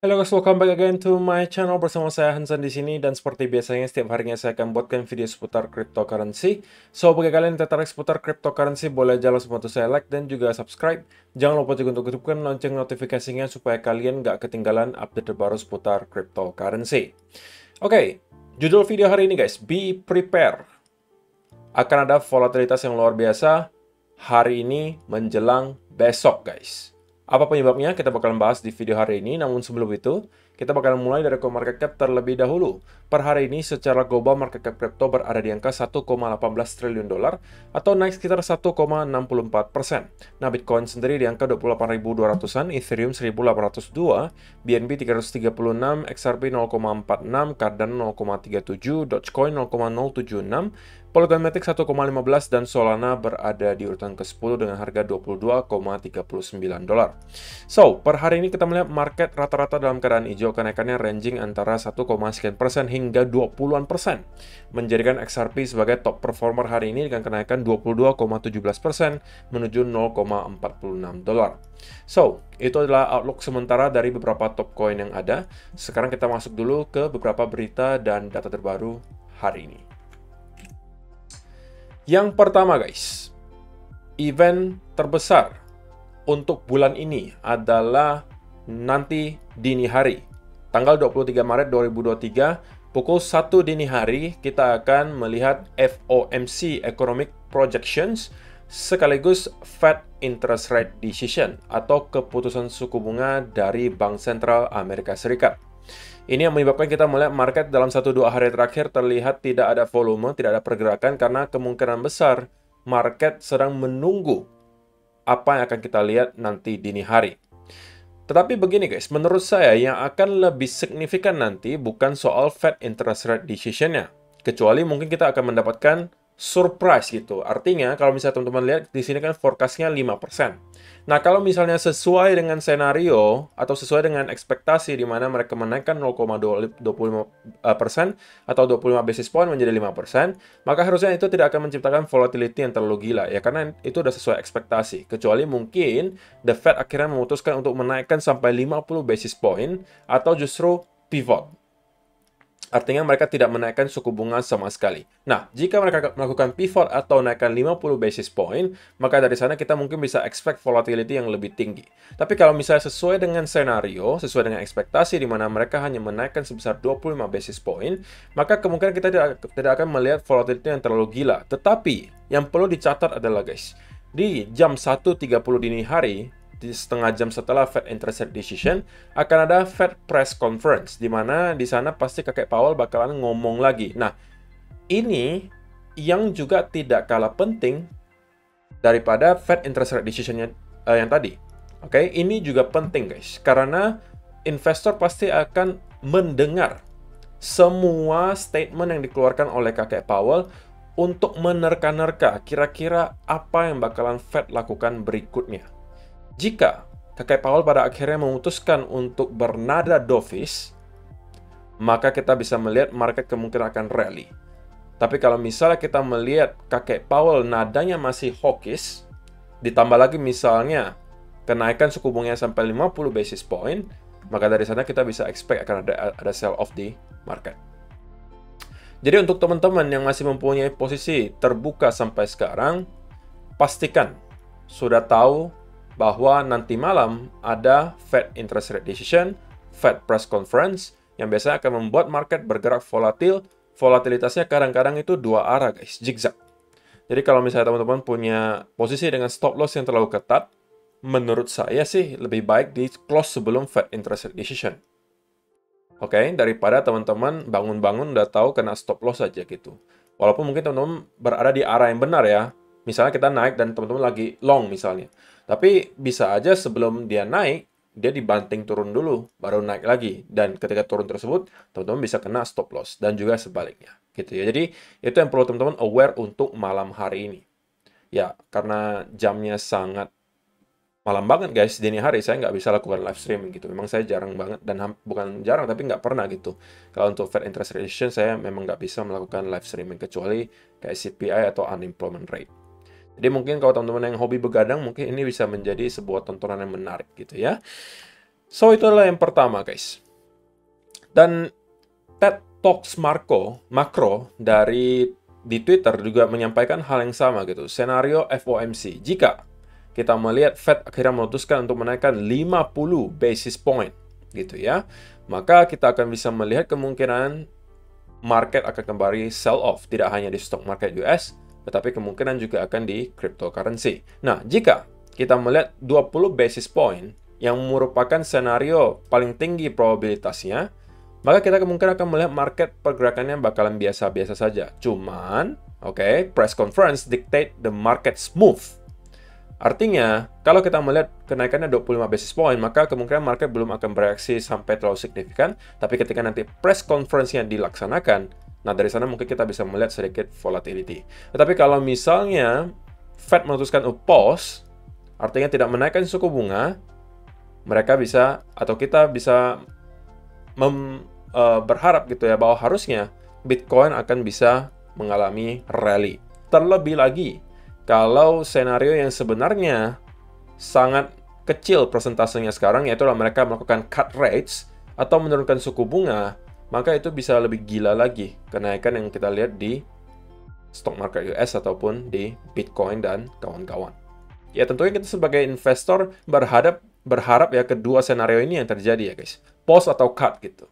Halo guys, welcome back again to my channel bersama saya Hansan di sini dan seperti biasanya setiap harinya saya akan buatkan video seputar cryptocurrency. So bagi kalian yang tertarik seputar cryptocurrency boleh jangan lupa untuk saya like dan juga subscribe. Jangan lupa juga untuk hidupkan lonceng notifikasinya supaya kalian nggak ketinggalan update terbaru seputar cryptocurrency. Oke, judul video hari ini guys, be prepared. Akan ada volatilitas yang luar biasa hari ini menjelang besok guys. Apa penyebabnya? Kita bakalan bahas di video hari ini. Namun sebelum itu, kita bakalan mulai dari market cap terlebih dahulu. Per hari ini, secara global market cap crypto berada di angka 1,18 triliun dolar atau naik sekitar 1,64%. Nah, Bitcoin sendiri di angka 28.200-an, Ethereum 1.802, BNB 336, XRP 0,46, Cardano 0,37, Dogecoin 0,076, Polygon Matic 1,15 dan Solana berada di urutan ke-10 dengan harga 22,39 dolar. So, per hari ini kita melihat market rata-rata dalam keadaan hijau, kenaikannya ranging antara 1, sekian persen hingga 20-an persen. Menjadikan XRP sebagai top performer hari ini dengan kenaikan 22,17% menuju 0,46 dolar. So, itu adalah outlook sementara dari beberapa top coin yang ada. Sekarang kita masuk dulu ke beberapa berita dan data terbaru hari ini. Yang pertama guys, event terbesar untuk bulan ini adalah nanti dini hari. Tanggal 23 Maret 2023, pukul 1 dini hari, kita akan melihat FOMC Economic Projections sekaligus Fed Interest Rate Decision atau keputusan suku bunga dari Bank Sentral Amerika Serikat. Ini yang menyebabkan kita melihat market dalam 1-2 hari terakhir terlihat tidak ada volume, tidak ada pergerakan karena kemungkinan besar market sedang menunggu apa yang akan kita lihat nanti dini hari. Tetapi begini guys, menurut saya yang akan lebih signifikan nanti bukan soal Fed Interest Rate Decision-nya. Kecuali mungkin kita akan mendapatkan surprise gitu. Artinya kalau misalnya teman-teman lihat di sini kan forecast-nya 5%. Nah, kalau misalnya sesuai dengan senario atau sesuai dengan ekspektasi di mana mereka menaikkan 0,25% atau 25 basis point menjadi 5%, maka harusnya itu tidak akan menciptakan volatility yang terlalu gila ya, karena itu sudah sesuai ekspektasi. Kecuali mungkin The Fed akhirnya memutuskan untuk menaikkan sampai 50 basis point atau justru pivot. Artinya mereka tidak menaikkan suku bunga sama sekali. Nah, jika mereka melakukan pivot atau naikkan 50 basis point, maka dari sana kita mungkin bisa expect volatility yang lebih tinggi. Tapi kalau misalnya sesuai dengan senario, sesuai dengan ekspektasi di mana mereka hanya menaikkan sebesar 25 basis point, maka kemungkinan kita tidak akan melihat volatility yang terlalu gila. Tetapi, yang perlu dicatat adalah guys, di jam 1.30 dini hari, di setengah jam setelah Fed Interest Rate Decision, akan ada Fed Press Conference, di mana di sana pasti kakek Powell bakalan ngomong lagi. Nah, ini yang juga tidak kalah penting daripada Fed Interest Rate Decision-nya yang tadi. Oke, ini juga penting guys, karena investor pasti akan mendengar semua statement yang dikeluarkan oleh kakek Powell untuk menerka-nerka kira-kira apa yang bakalan Fed lakukan berikutnya. Jika kakek Powell pada akhirnya memutuskan untuk bernada dovish, maka kita bisa melihat market kemungkinan akan rally. Tapi kalau misalnya kita melihat kakek Powell nadanya masih hawkish, ditambah lagi misalnya kenaikan suku bunganya sampai 50 basis point, maka dari sana kita bisa expect akan ada sell off di market. Jadi untuk teman-teman yang masih mempunyai posisi terbuka sampai sekarang, pastikan sudah tahu bahwa nanti malam ada Fed Interest Rate Decision, Fed Press Conference, yang biasanya akan membuat market bergerak volatil. Volatilitasnya kadang-kadang itu dua arah guys, zigzag. Jadi kalau misalnya teman-teman punya posisi dengan stop loss yang terlalu ketat, menurut saya sih lebih baik di close sebelum Fed Interest Rate Decision. Oke, daripada teman-teman bangun-bangun udah tahu kena stop loss aja gitu. Walaupun mungkin teman-teman berada di arah yang benar ya. Misalnya kita naik dan teman-teman lagi long misalnya. Tapi bisa aja sebelum dia naik, dia dibanting turun dulu, baru naik lagi. Dan ketika turun tersebut, teman-teman bisa kena stop loss. Dan juga sebaliknya. Gitu ya. Jadi, itu yang perlu teman-teman aware untuk malam hari ini. Ya, karena jamnya sangat malam banget guys, dini hari saya nggak bisa lakukan live streaming gitu. Memang saya jarang banget, dan bukan jarang, tapi nggak pernah gitu. Kalau untuk Fed Interest Rate Decision, saya memang nggak bisa melakukan live streaming, kecuali kayak CPI atau unemployment rate. Jadi mungkin kalau teman-teman yang hobi begadang, mungkin ini bisa menjadi sebuah tontonan yang menarik gitu ya. So, itulah yang pertama, guys. Dan TED Talks Makro di Twitter juga menyampaikan hal yang sama gitu. Senario FOMC. Jika kita melihat Fed akhirnya memutuskan untuk menaikkan 50 basis point gitu ya, maka kita akan bisa melihat kemungkinan market akan kembali sell off, tidak hanya di stock market US, tetapi kemungkinan juga akan di cryptocurrency. Nah, jika kita melihat 20 basis point yang merupakan senario paling tinggi probabilitasnya, maka kita kemungkinan akan melihat market pergerakannya bakalan biasa-biasa saja. Cuman, press conference dictate the market smooth. Artinya, kalau kita melihat kenaikannya 25 basis point, maka kemungkinan market belum akan bereaksi sampai terlalu signifikan. Tapi ketika nanti press conference-nya dilaksanakan, nah dari sana mungkin kita bisa melihat sedikit volatility. Tetapi kalau misalnya Fed memutuskan pause, artinya tidak menaikkan suku bunga, mereka bisa, atau kita bisa berharap gitu ya, bahwa harusnya Bitcoin akan bisa mengalami rally. Terlebih lagi, kalau senario yang sebenarnya sangat kecil persentasenya sekarang, yaitu mereka melakukan cut rates atau menurunkan suku bunga, maka itu bisa lebih gila lagi kenaikan yang kita lihat di stock market US ataupun di Bitcoin dan kawan-kawan. Ya tentunya kita sebagai investor berharap ya kedua senario ini yang terjadi ya guys. Pause atau cut gitu.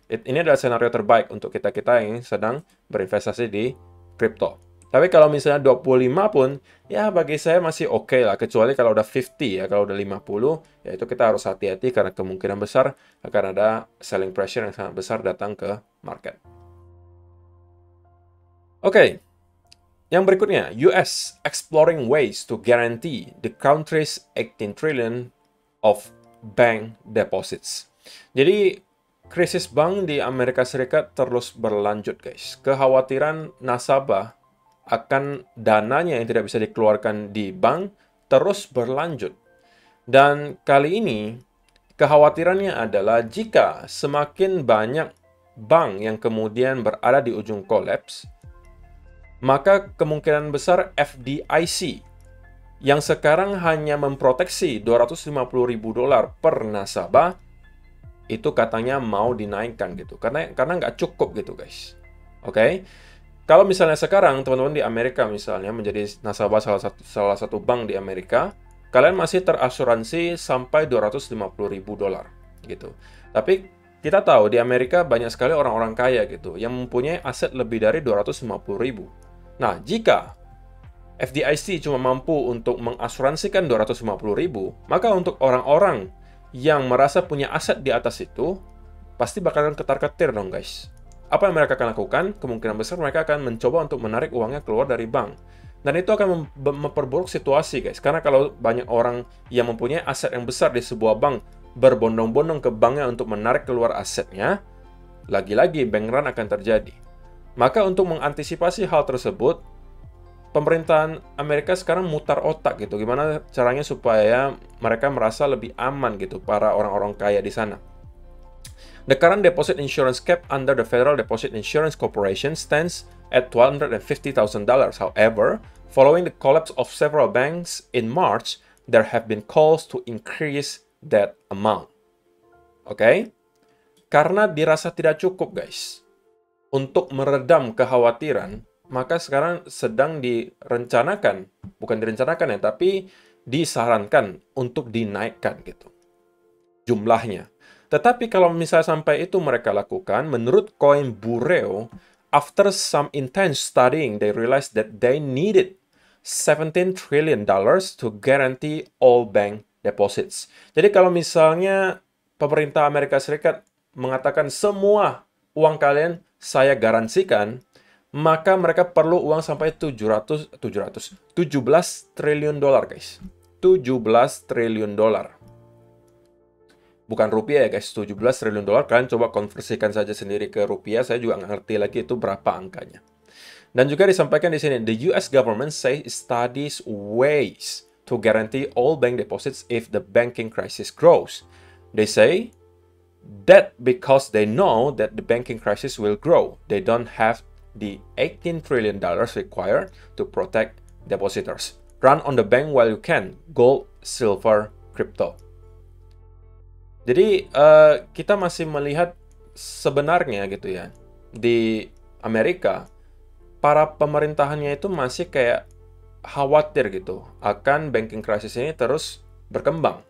Ini adalah senario terbaik untuk kita-kita yang sedang berinvestasi di kripto. Tapi kalau misalnya 25 pun, ya bagi saya masih oke lah. Kecuali kalau udah 50 ya, kalau udah 50, ya itu kita harus hati-hati karena kemungkinan besar akan ada selling pressure yang sangat besar datang ke market. Oke, yang berikutnya, US exploring ways to guarantee the country's 18 trillion of bank deposits. Jadi, krisis bank di Amerika Serikat terus berlanjut, guys. Kekhawatiran nasabah akan dananya yang tidak bisa dikeluarkan di bank terus berlanjut. Dan kali ini, kekhawatirannya adalah jika semakin banyak bank yang kemudian berada di ujung kolaps, maka kemungkinan besar FDIC yang sekarang hanya memproteksi $250.000 per nasabah, itu katanya mau dinaikkan gitu. Karena nggak cukup gitu, guys. Oke? Kalau misalnya sekarang teman-teman di Amerika misalnya menjadi nasabah salah satu bank di Amerika, kalian masih terasuransi sampai $250.000 gitu. Tapi kita tahu di Amerika banyak sekali orang-orang kaya gitu yang mempunyai aset lebih dari $250.000. Nah, jika FDIC cuma mampu untuk mengasuransikan $250.000, maka untuk orang-orang yang merasa punya aset di atas itu pasti bakalan ketar-ketir dong, guys. Apa yang mereka akan lakukan? Kemungkinan besar mereka akan mencoba untuk menarik uangnya keluar dari bank. Dan itu akan memperburuk situasi, guys. Karena kalau banyak orang yang mempunyai aset yang besar di sebuah bank berbondong-bondong ke banknya untuk menarik keluar asetnya, lagi-lagi bank run akan terjadi. Maka untuk mengantisipasi hal tersebut, pemerintahan Amerika sekarang mutar otak gitu. Gimana caranya supaya mereka merasa lebih aman gitu, para orang-orang kaya di sana. The current deposit insurance cap under the Federal Deposit Insurance Corporation stands at $250,000. However, following the collapse of several banks in March, there have been calls to increase that amount. Oke? Karena dirasa tidak cukup, guys, untuk meredam kekhawatiran, maka sekarang sedang direncanakan, bukan direncanakan ya, tapi disarankan untuk dinaikkan gitu jumlahnya. Tetapi kalau misalnya sampai itu mereka lakukan, menurut koin Bureo, after some intense studying, they realized that they needed $17 trillion to guarantee all bank deposits. Jadi kalau misalnya pemerintah Amerika Serikat mengatakan semua uang kalian saya garansikan, maka mereka perlu uang sampai 17 triliun dolar, guys. 17 triliun dolar. Bukan rupiah ya guys, 17 triliun dolar. Kalian coba konversikan saja sendiri ke rupiah. Saya juga nggak ngerti lagi itu berapa angkanya. Dan juga disampaikan di sini, the US government say studies ways to guarantee all bank deposits if the banking crisis grows. They say that because they know that the banking crisis will grow, they don't have the $18 trillion required to protect depositors. Run on the bank while you can. Gold, silver, crypto. Jadi kita masih melihat sebenarnya gitu ya, di Amerika, para pemerintahannya itu masih kayak khawatir gitu akan banking crisis ini terus berkembang.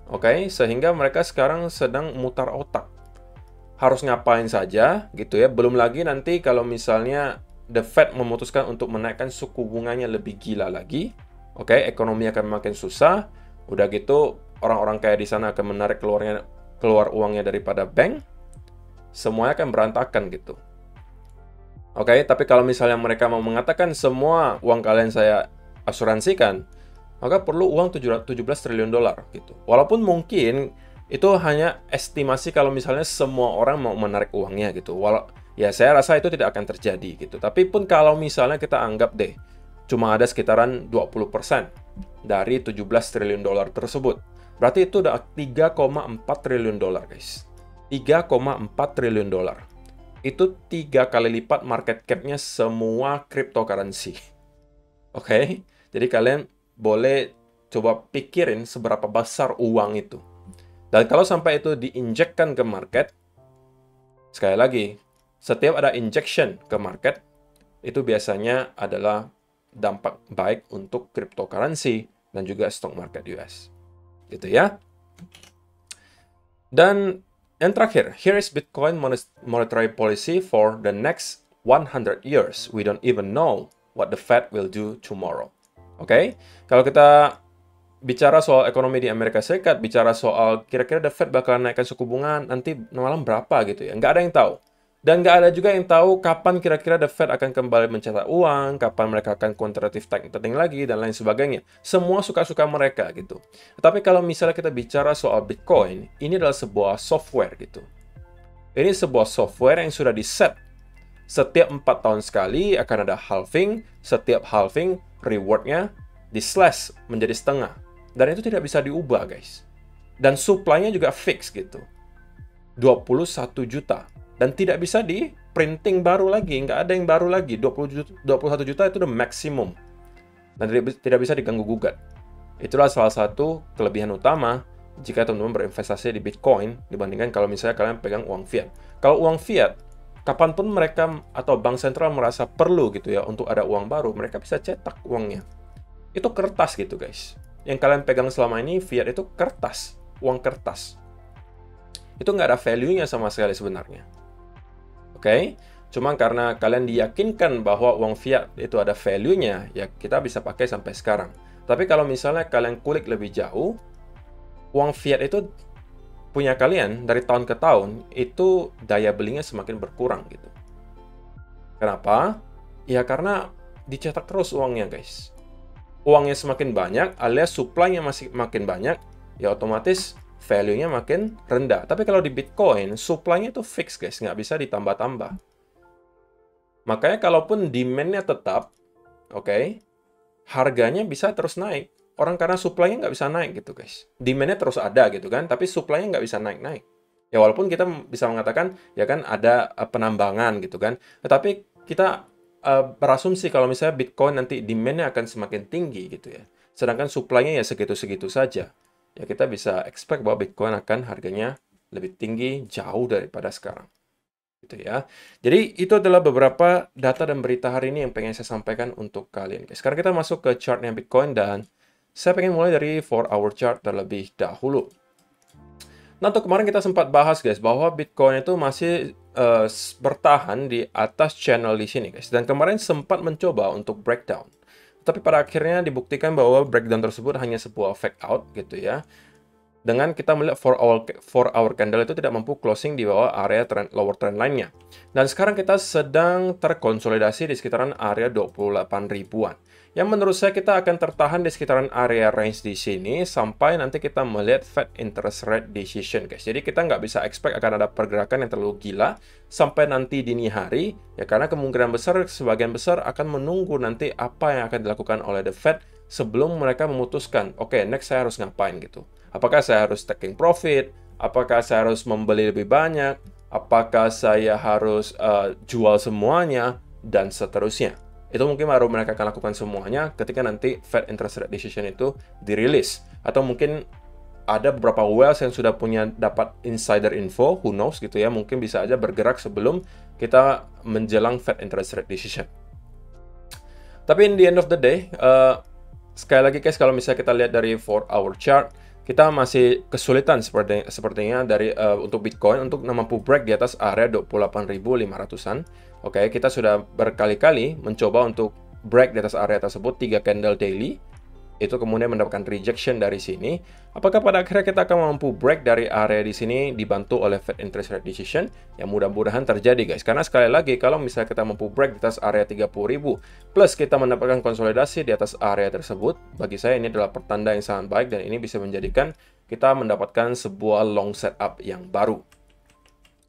Oke, sehingga mereka sekarang sedang mutar otak. Harus ngapain saja gitu ya. Belum lagi nanti kalau misalnya The Fed memutuskan untuk menaikkan suku bunganya lebih gila lagi, oke, ekonomi akan makin susah. Udah gitu orang-orang kayak di sana akan menarik keluar uangnya daripada bank, semuanya akan berantakan gitu. Oke, tapi kalau misalnya mereka mau mengatakan semua uang kalian saya asuransikan, maka perlu uang 17 triliun dolar gitu. Walaupun mungkin itu hanya estimasi kalau misalnya semua orang mau menarik uangnya gitu. Ya saya rasa itu tidak akan terjadi gitu. Tapi pun kalau misalnya kita anggap deh cuma ada sekitaran 20% dari 17 triliun dolar tersebut. Berarti itu udah 3,4 triliun dolar, guys. 3,4 triliun dolar. Itu 3 kali lipat market cap-nya semua cryptocurrency. Oke? Jadi kalian boleh coba pikirin seberapa besar uang itu. Dan kalau sampai itu diinjekkan ke market, sekali lagi, setiap ada injection ke market, itu biasanya adalah dampak baik untuk cryptocurrency dan juga stock market US. Gitu ya. Dan yang terakhir, here is Bitcoin monetary policy for the next 100 years. We don't even know what the Fed will do tomorrow. Oke, kalau kita bicara soal ekonomi di Amerika Serikat, bicara soal kira-kira The Fed bakal naikkan suku bunga nanti malam berapa gitu ya. Nggak ada yang tahu. Dan nggak ada juga yang tahu kapan kira-kira The Fed akan kembali mencetak uang, kapan mereka akan quantitative tightening lagi, dan lain sebagainya. Semua suka-suka mereka gitu. Tapi kalau misalnya kita bicara soal Bitcoin, ini adalah sebuah software gitu. Ini sebuah software yang sudah di-set. Setiap 4 tahun sekali akan ada halving, setiap halving reward-nya di-slash menjadi setengah. Dan itu tidak bisa diubah, guys. Dan supply-nya juga fix gitu. 21 juta. Dan tidak bisa di-printing baru lagi. Nggak ada yang baru lagi. 21 juta itu udah maksimum. Dan tidak bisa diganggu-gugat. Itulah salah satu kelebihan utama jika teman-teman berinvestasi di Bitcoin dibandingkan kalau misalnya kalian pegang uang fiat. Kalau uang fiat, kapanpun mereka atau bank sentral merasa perlu gitu ya untuk ada uang baru, mereka bisa cetak uangnya. Itu kertas gitu, guys. Yang kalian pegang selama ini, fiat itu kertas, uang kertas. Itu nggak ada value-nya sama sekali sebenarnya. Oke? Cuma karena kalian diyakinkan bahwa uang fiat itu ada value-nya, ya kita bisa pakai sampai sekarang. Tapi kalau misalnya kalian kulik lebih jauh, uang fiat itu punya kalian dari tahun ke tahun, itu daya belinya semakin berkurang gitu. Kenapa? Ya karena dicetak terus uangnya, guys. Uangnya semakin banyak, alias supply-nya masih makin banyak, ya otomatis value-nya makin rendah. Tapi kalau di Bitcoin, supply-nya itu fix, guys. Nggak bisa ditambah-tambah. Makanya kalaupun demand-nya tetap, oke, harganya bisa terus naik. Orang karena supply-nya nggak bisa naik gitu, guys. Demand-nya terus ada gitu kan, tapi supply-nya nggak bisa naik-naik. Ya walaupun kita bisa mengatakan, ya kan ada penambangan gitu kan. Tetapi kita berasumsi kalau misalnya Bitcoin nanti demand-nya akan semakin tinggi gitu ya. Sedangkan supply-nya ya segitu-segitu saja. Ya kita bisa expect bahwa Bitcoin akan harganya lebih tinggi jauh daripada sekarang. Gitu ya. Jadi itu adalah beberapa data dan berita hari ini yang pengen saya sampaikan untuk kalian, guys. Sekarang kita masuk ke chartnya Bitcoin dan saya pengen mulai dari 4-hour chart terlebih dahulu. Nah, untuk kemarin kita sempat bahas, guys, bahwa Bitcoin itu masih bertahan di atas channel di sini, guys. Dan kemarin sempat mencoba untuk breakdown. Tapi pada akhirnya dibuktikan bahwa breakdown tersebut hanya sebuah fake out, gitu ya. Dengan kita melihat 4-hour candle itu tidak mampu closing di bawah area lower trend line-nya. Dan sekarang kita sedang terkonsolidasi di sekitaran area 28 ribuan. Yang menurut saya kita akan tertahan di sekitaran area range di sini sampai nanti kita melihat Fed interest rate decision, guys. Jadi kita nggak bisa expect akan ada pergerakan yang terlalu gila sampai nanti dini hari, ya karena kemungkinan besar sebagian besar akan menunggu nanti apa yang akan dilakukan oleh the Fed sebelum mereka memutuskan, oke, next saya harus ngapain gitu. Apakah saya harus taking profit? Apakah saya harus membeli lebih banyak? Apakah saya harus jual semuanya? Dan seterusnya. Itu mungkin baru mereka akan lakukan semuanya ketika nanti Fed interest rate decision itu dirilis. Atau mungkin ada beberapa whales yang sudah punya dapat insider info, who knows gitu ya, mungkin bisa aja bergerak sebelum kita menjelang Fed interest rate decision. Tapi in the end of the day, sekali lagi guys, kalau misalnya kita lihat dari 4-hour chart, kita masih kesulitan sepertinya dari untuk Bitcoin untuk mampu break di atas area 28.500-an. Oke, kita sudah berkali-kali mencoba untuk break di atas area tersebut 3 candle daily. Itu kemudian mendapatkan rejection dari sini. Apakah pada akhirnya kita akan mampu break dari area di sini dibantu oleh Fed interest rate decision? Yang mudah-mudahan terjadi guys. Karena sekali lagi kalau misalnya kita mampu break di atas area 30.000 plus kita mendapatkan konsolidasi di atas area tersebut, bagi saya ini adalah pertanda yang sangat baik dan ini bisa menjadikan kita mendapatkan sebuah long setup yang baru.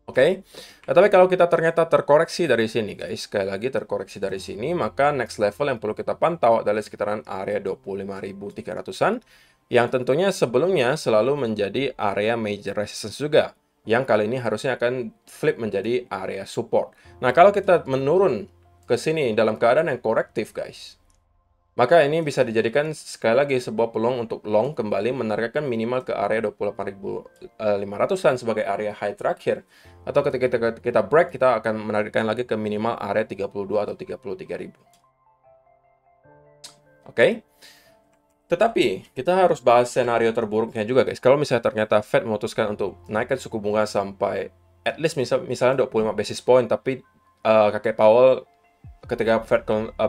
Oke, tapi kalau kita ternyata terkoreksi dari sini guys, sekali lagi terkoreksi dari sini, maka next level yang perlu kita pantau adalah sekitaran area 25.300-an, yang tentunya sebelumnya selalu menjadi area major resistance juga, yang kali ini harusnya akan flip menjadi area support. Nah, kalau kita menurun ke sini dalam keadaan yang korektif guys, maka ini bisa dijadikan sekali lagi sebuah peluang untuk long kembali menargetkan minimal ke area 28.500-an sebagai area high terakhir. Atau ketika kita break, kita akan menargetkan lagi ke minimal area 32 atau 33.000. Oke. Tetapi, kita harus bahas senario terburuknya juga guys. Kalau misalnya ternyata Fed memutuskan untuk naikkan suku bunga sampai at least misalnya 25 basis point, tapi kakek Powell ketika Fed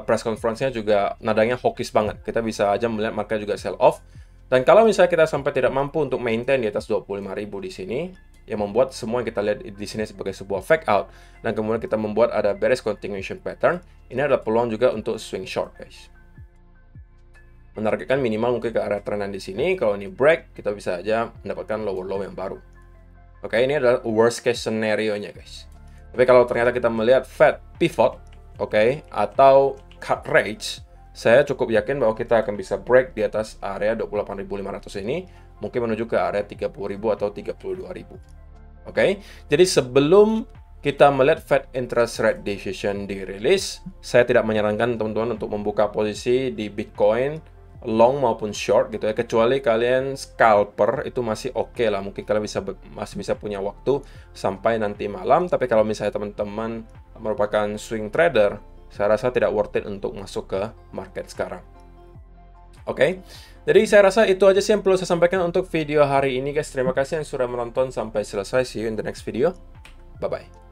press conference-nya juga nadanya hawkish banget. Kita bisa aja melihat market juga sell off. Dan kalau misalnya kita sampai tidak mampu untuk maintain di atas 25.000 di sini, yang membuat semua yang kita lihat di sini sebagai sebuah fake out, dan kemudian kita membuat ada bearish continuation pattern, ini adalah peluang juga untuk swing short, guys. Menargetkan minimal mungkin ke area trendan di sini. Kalau ini break, kita bisa aja mendapatkan lower low yang baru. Oke, ini adalah worst case scenario-nya, guys. Tapi kalau ternyata kita melihat Fed pivot, oke, atau cut rates, saya cukup yakin bahwa kita akan bisa break di atas area 28.500 ini, mungkin menuju ke area 30.000 atau 32.000. Oke, jadi sebelum kita melihat Fed interest rate decision dirilis, saya tidak menyarankan teman-teman untuk membuka posisi di Bitcoin long maupun short gitu ya, kecuali kalian scalper itu masih oke lah, mungkin kalian masih bisa punya waktu sampai nanti malam. Tapi kalau misalnya teman-teman merupakan swing trader, saya rasa tidak worth it untuk masuk ke market sekarang. Oke, jadi saya rasa itu aja sih yang perlu saya sampaikan untuk video hari ini guys. Terima kasih yang sudah menonton sampai selesai. See you in the next video. Bye bye.